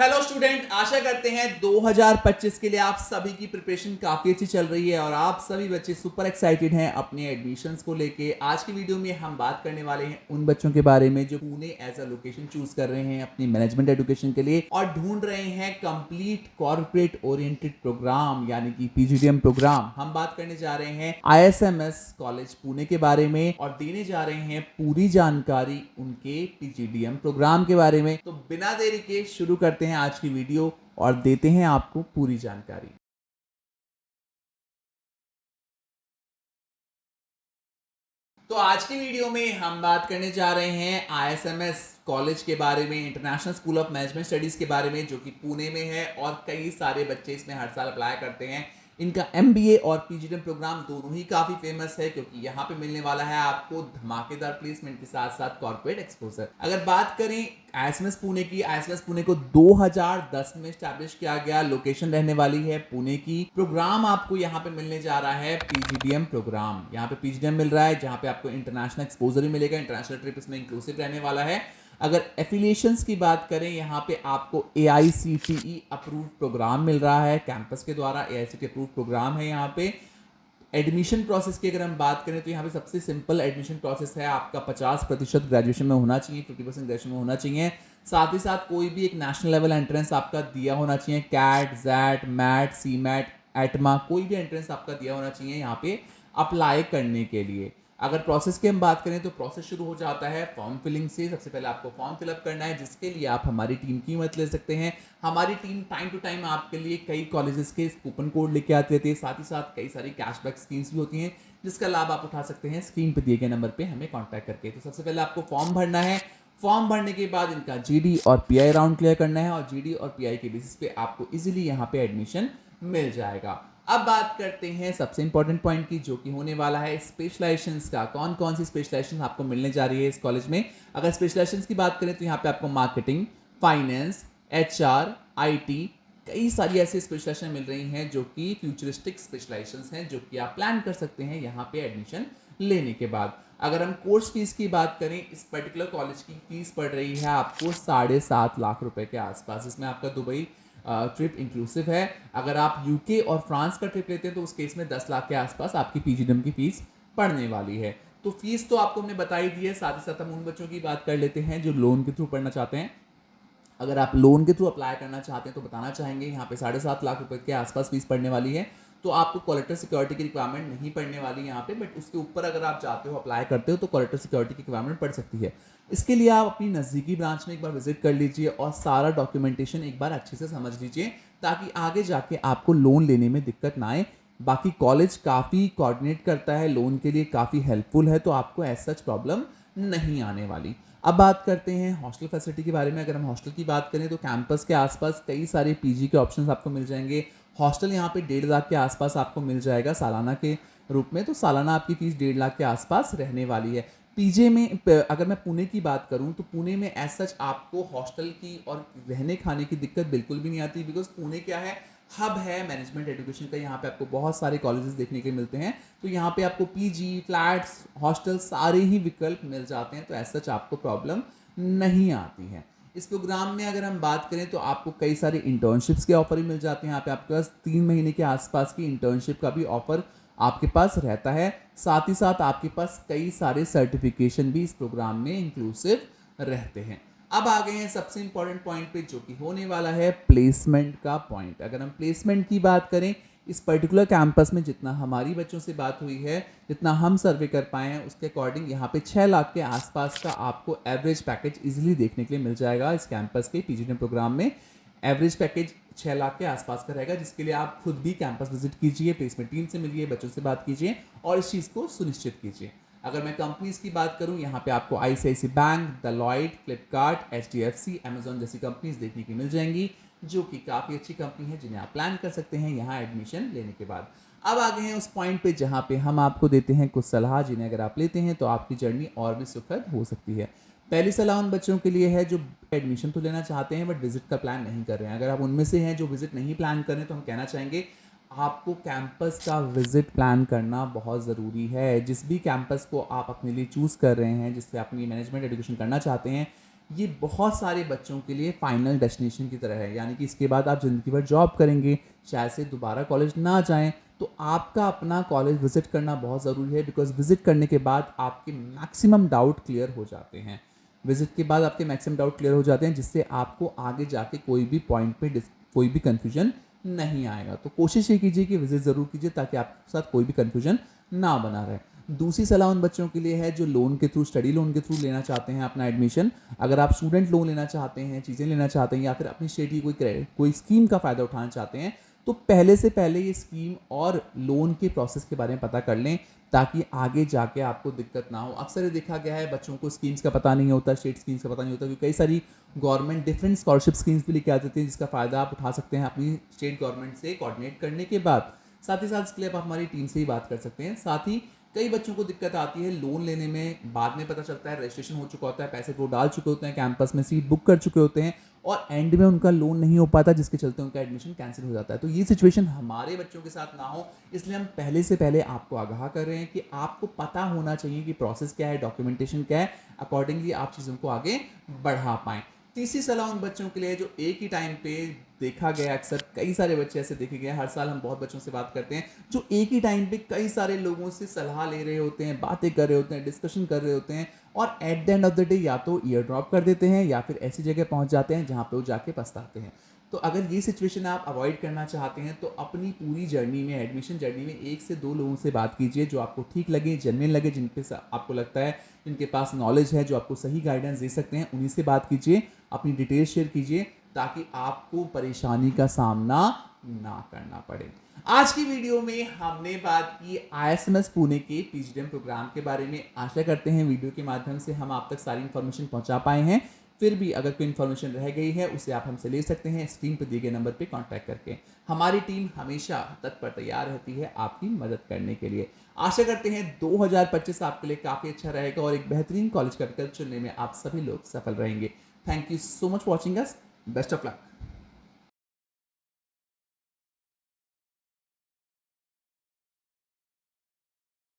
Hello student, आशा करते हैं 2025 के लिए आप सभी की प्रिपरेशन काफ़ी अच्छी चल रही है और आप सभी बच्चे सुपर एक्साइटेड हैं अपने एडमिशन्स को लेके। आज की वीडियो में हम बात करने वाले हैं उन बच्चों के बारे में जो Pune as a location choose कर रहे हैं अपनी मैनेजमेंट एजुकेशन के लिए और ढूंढ रहे हैं कंप्लीट कॉर्पोरेट ओरिएंटेड प्रोग्राम यानी कि पीजीडीएम प्रोग्राम। हम बात करने जा रहे हैं आईएसएमएस कॉलेज पुणे के बारे में और देने जा रहे हैं पूरी जानकारी उनके पीजीडीएम प्रोग्राम के बारे में। तो बिना देरी के शुरू करते हैं आज की वीडियो और देते हैं आपको पूरी जानकारी। तो आज की वीडियो में हम बात करने जा रहे हैं आईएसएमएस कॉलेज के बारे में, international school of management studies के बारे में, जो कि पुणे में है और कई सारे बच्चे इसमें हर साल अप्लाई करते हैं। इनका एमबीए और पीजीडीएम प्रोग्राम दोनों ही काफी फेमस है क्योंकि यहाँ पे मिलने वाला है आपको धमाकेदार प्लेसमेंट के साथ साथ कॉर्पोरेट एक्सपोजर। अगर बात करें आईएसएमएस पुणे की, आईएसएमएस पुणे को 2010 में स्टैब्लिश किया गया। लोकेशन रहने वाली है पुणे की। प्रोग्राम आपको यहाँ पे मिलने जा रहा है पीजीडीएम प्रोग्राम। यहाँ पे पीजीडीएम मिल रहा है जहाँ पे आपको इंटरनेशनल एक्सपोजर भी मिलेगा। इंटरनेशनल ट्रिप इसमें इंक्लूसिव रहने वाला है। अगर एफिलिएशंस की बात करें, यहाँ पे आपको AICTE अप्रूव्ड प्रोग्राम मिल रहा है कैंपस के द्वारा। AICTE अप्रूव्ड प्रोग्राम है यहाँ पे। एडमिशन प्रोसेस की अगर हम बात करें तो यहाँ पे सबसे सिंपल एडमिशन प्रोसेस है। आपका 50% ग्रेजुएशन में होना चाहिए, 50% ग्रेजुएशन में होना चाहिए। साथ ही साथ कोई भी एक नेशनल लेवल एंट्रेंस आपका दिया होना चाहिए। कैट, जैट, मैट, सीमैट, एटमा, कोई भी एंट्रेंस आपका दिया होना चाहिए यहाँ पे अप्लाई करने के लिए। अगर प्रोसेस की हम बात करें तो प्रोसेस शुरू हो जाता है फॉर्म फिलिंग से। सबसे पहले आपको फॉर्म फिलअप करना है जिसके लिए आप हमारी टीम की मदद ले सकते हैं। हमारी टीम टाइम टू टाइम आपके लिए कई कॉलेजेस के कूपन कोड लेके आती रहती है। साथ ही साथ कई सारी कैशबैक स्कीम्स भी होती हैं जिसका लाभ आप उठा सकते हैं स्क्रीन पर दिए गए नंबर पर हमें कॉन्टैक्ट करके। तो सबसे पहले आपको फॉर्म भरना है। फॉर्म भरने के बाद इनका जीडी और पीआई राउंड क्लियर करना है और जीडी और पीआई के बेसिस पे आपको इजीली यहाँ पे एडमिशन मिल जाएगा। अब बात करते हैं सबसे इंपॉर्टेंट पॉइंट की, जो कि होने वाला है स्पेशलाइजेशंस का। कौन कौन सी स्पेशलाइजेशन आपको मिलने जा रही है इस कॉलेज में। अगर स्पेशलाइजेशंस की बात करें तो यहाँ पे आपको मार्केटिंग, फाइनेंस, एचआर, आईटी, कई सारी ऐसी स्पेशलाइजेशन मिल रही हैं जो कि फ्यूचरिस्टिक स्पेशलाइजेशंस हैं जो कि आप प्लान कर सकते हैं यहाँ पे एडमिशन लेने के बाद। अगर हम कोर्स फीस की बात करें, इस पर्टिकुलर कॉलेज की फीस पड़ रही है आपको 7.5 लाख रुपए के आसपास। इसमें आपका दुबई ट्रिप इंक्लूसिव है। अगर आप यूके और फ्रांस का ट्रिप लेते हैं तो उस केस में 10 लाख के आसपास आपकी पीजीडीएम की फीस पड़ने वाली है। तो फीस तो आपको हमने बताई दी है। साथ ही साथ हम उन बच्चों की बात कर लेते हैं जो लोन के थ्रू पढ़ना चाहते हैं। अगर आप लोन के थ्रू अप्लाई करना चाहते हैं तो बताना चाहेंगे यहाँ पे 7.5 लाख रुपए के आसपास फीस पड़ने वाली है। तो आपको कोलेटरल सिक्योरिटी की रिक्वायरमेंट नहीं पड़ने वाली यहाँ पे, बट उसके ऊपर अगर आप जाते हो अप्लाई करते हो तो कोलेटरल सिक्योरिटी की रिक्वायरमेंट पड़ सकती है। इसके लिए आप अपनी नज़दीकी ब्रांच में एक बार विजिट कर लीजिए और सारा डॉक्यूमेंटेशन एक बार अच्छे से समझ लीजिए ताकि आगे जाके आपको लोन लेने में दिक्कत ना आए। बाकी कॉलेज काफ़ी कोऑर्डिनेट करता है लोन के लिए, काफ़ी हेल्पफुल है, तो आपको एज सच प्रॉब्लम नहीं आने वाली। अब बात करते हैं हॉस्टल फैसिलिटी के बारे में। अगर हम हॉस्टल की बात करें तो कैंपस के आसपास कई सारे पीजी के ऑप्शंस आपको मिल जाएंगे। हॉस्टल यहाँ पे 1.5 लाख के आसपास आपको मिल जाएगा सालाना के रूप में। तो सालाना आपकी फीस 1.5 लाख के आसपास रहने वाली है। पीजे में अगर मैं पुणे की बात करूं तो पुणे में एज सच आपको हॉस्टल की और रहने खाने की दिक्कत बिल्कुल भी नहीं आती, बिकॉज पुणे क्या है, हब है मैनेजमेंट एजुकेशन का। यहाँ पे आपको बहुत सारे कॉलेजेस देखने के मिलते हैं। तो यहाँ पे आपको पीजी, फ्लैट्स, हॉस्टल सारे ही विकल्प मिल जाते हैं। तो ऐसा सच आपको प्रॉब्लम नहीं आती है। इस प्रोग्राम में अगर हम बात करें तो आपको कई सारे इंटर्नशिप्स के ऑफर भी मिल जाते हैं। यहाँ पे आपके पास 3 महीने के आसपास की इंटर्नशिप का भी ऑफर आपके पास रहता है। साथ ही साथ आपके पास कई सारे सर्टिफिकेशन भी इस प्रोग्राम में इंक्लूसिव रहते हैं। अब आ गए हैं सबसे इंपॉर्टेंट पॉइंट पे, जो कि होने वाला है प्लेसमेंट का पॉइंट। अगर हम प्लेसमेंट की बात करें, इस पर्टिकुलर कैंपस में जितना हमारी बच्चों से बात हुई है, जितना हम सर्वे कर पाए हैं, उसके अकॉर्डिंग यहाँ पे 6 लाख के आसपास का आपको एवरेज पैकेज इजीली देखने के लिए मिल जाएगा। इस कैंपस के पीजीडीएम प्रोग्राम में एवरेज पैकेज 6 लाख के आसपास का रहेगा, जिसके लिए आप खुद भी कैंपस विजिट कीजिए, प्लेसमेंट टीम से मिलिए, बच्चों से बात कीजिए और इस चीज़ को सुनिश्चित कीजिए। अगर मैं कंपनीज की बात करूं, यहाँ पे आपको ICICI bank, Deloitte, Flipkart, HDFC, Amazon जैसी कंपनीज देखने की मिल जाएंगी, जो कि काफ़ी अच्छी कंपनी है जिन्हें आप प्लान कर सकते हैं यहाँ एडमिशन लेने के बाद। अब आ गए हैं उस पॉइंट पे जहाँ पे हम आपको देते हैं कुछ सलाह, जिन्हें अगर आप लेते हैं तो आपकी जर्नी और भी सुखद हो सकती है। पहली सलाह उन बच्चों के लिए है जो एडमिशन तो लेना चाहते हैं बट विजिट का प्लान नहीं कर रहे हैं। अगर आप उनमें से हैं जो विजिट नहीं प्लान कर रहे हैं तो हम कहना चाहेंगे आपको कैंपस का विजिट प्लान करना बहुत ज़रूरी है। जिस भी कैंपस को आप अपने लिए चूज़ कर रहे हैं, जिससे अपनी मैनेजमेंट एजुकेशन करना चाहते हैं, ये बहुत सारे बच्चों के लिए फाइनल डेस्टिनेशन की तरह है, यानी कि इसके बाद आप ज़िंदगी भर जॉब करेंगे, शायद से दोबारा कॉलेज ना जाएँ, तो आपका अपना कॉलेज विज़िट करना बहुत ज़रूरी है, बिकॉज़ विज़िट करने के बाद आपके मैक्सिमम डाउट क्लियर हो जाते हैं। विज़िट के बाद आपके मैक्सिमम डाउट क्लियर हो जाते हैं, जिससे आपको आगे जाके कोई भी पॉइंट पे कोई भी कन्फ्यूजन नहीं आएगा। तो कोशिश ये कीजिए कि विज़िट ज़रूर कीजिए, ताकि आपके साथ कोई भी कन्फ्यूजन ना बना रहे। दूसरी सलाह उन बच्चों के लिए है जो लोन के थ्रू, स्टडी लोन के थ्रू लेना चाहते हैं अपना एडमिशन। अगर आप स्टूडेंट लोन लेना चाहते हैं, चीज़ें लेना चाहते हैं, या फिर अपनी स्टेट की कोई स्कीम का फ़ायदा उठाना चाहते हैं, तो पहले से पहले ये स्कीम और लोन के प्रोसेस के बारे में पता कर लें, ताकि आगे जाके आपको दिक्कत ना हो। अक्सर ये देखा गया है बच्चों को स्कीम्स का पता नहीं होता, स्टेट स्कीम्स का पता नहीं होता, क्योंकि कई सारी गवर्नमेंट डिफरेंट स्कॉलरशिप स्कीम्स भी लेके आ देती हैं, जिसका फ़ायदा आप उठा सकते हैं अपनी स्टेट गवर्नमेंट से कोऑर्डिनेट करने के बाद। साथ ही साथ इसके लिए आप हमारी टीम से ही बात कर सकते हैं। साथ ही कई बच्चों को दिक्कत आती है लोन लेने में, बाद में पता चलता है रजिस्ट्रेशन हो चुका होता है, पैसे वो डाल चुके होते हैं, कैंपस में सीट बुक कर चुके होते हैं, और एंड में उनका लोन नहीं हो पाता, जिसके चलते उनका एडमिशन कैंसिल हो जाता है। तो ये सिचुएशन हमारे बच्चों के साथ ना हो, इसलिए हम पहले से पहले आपको आगाह कर रहे हैं कि आपको पता होना चाहिए कि प्रोसेस क्या है, डॉक्यूमेंटेशन क्या है, अकॉर्डिंगली आप चीज़ों को आगे बढ़ा पाएँ। तीसरी सलाह उन बच्चों के लिए जो एक ही टाइम पे, देखा गया अक्सर कई सारे बच्चे ऐसे देखे गए, हर साल हम बहुत बच्चों से बात करते हैं जो एक ही टाइम पे कई सारे लोगों से सलाह ले रहे होते हैं, बातें कर रहे होते हैं, डिस्कशन कर रहे होते हैं, और at the end of the day या तो ईयर ड्रॉप कर देते हैं, या फिर ऐसी जगह पहुंच जाते हैं जहां पे वो जाके पछताते हैं। तो अगर ये सिचुएशन आप अवॉइड करना चाहते हैं, तो अपनी पूरी जर्नी में, एडमिशन जर्नी में, एक से दो लोगों से बात कीजिए जो आपको ठीक लगे, जेन्युइन लगे, जिन पे आपको लगता है जिनके पास नॉलेज है, जो आपको सही गाइडेंस दे सकते हैं, उन्हीं से बात कीजिए, अपनी डिटेल शेयर कीजिए, ताकि आपको परेशानी का सामना ना करना पड़े। आज की वीडियो में हमने बात की आईएसएमएस पुणे के पीजीडीएम प्रोग्राम के बारे में। आशा करते हैं वीडियो के माध्यम से हम आप तक सारी इन्फॉर्मेशन पहुंचा पाए हैं। फिर भी अगर कोई इन्फॉर्मेशन रह गई है, उसे आप हमसे ले सकते हैं स्क्रीन पर दिए गए नंबर पर कॉन्टैक्ट करके। हमारी टीम हमेशा तत्पर तैयार रहती है आपकी मदद करने के लिए। आशा करते हैं 2025 आपके लिए काफ़ी अच्छा रहेगा, और एक बेहतरीन कॉलेज का विकल्प चुनने में आप सभी लोग सफल रहेंगे। Thank you so much for watching us. Best of luck.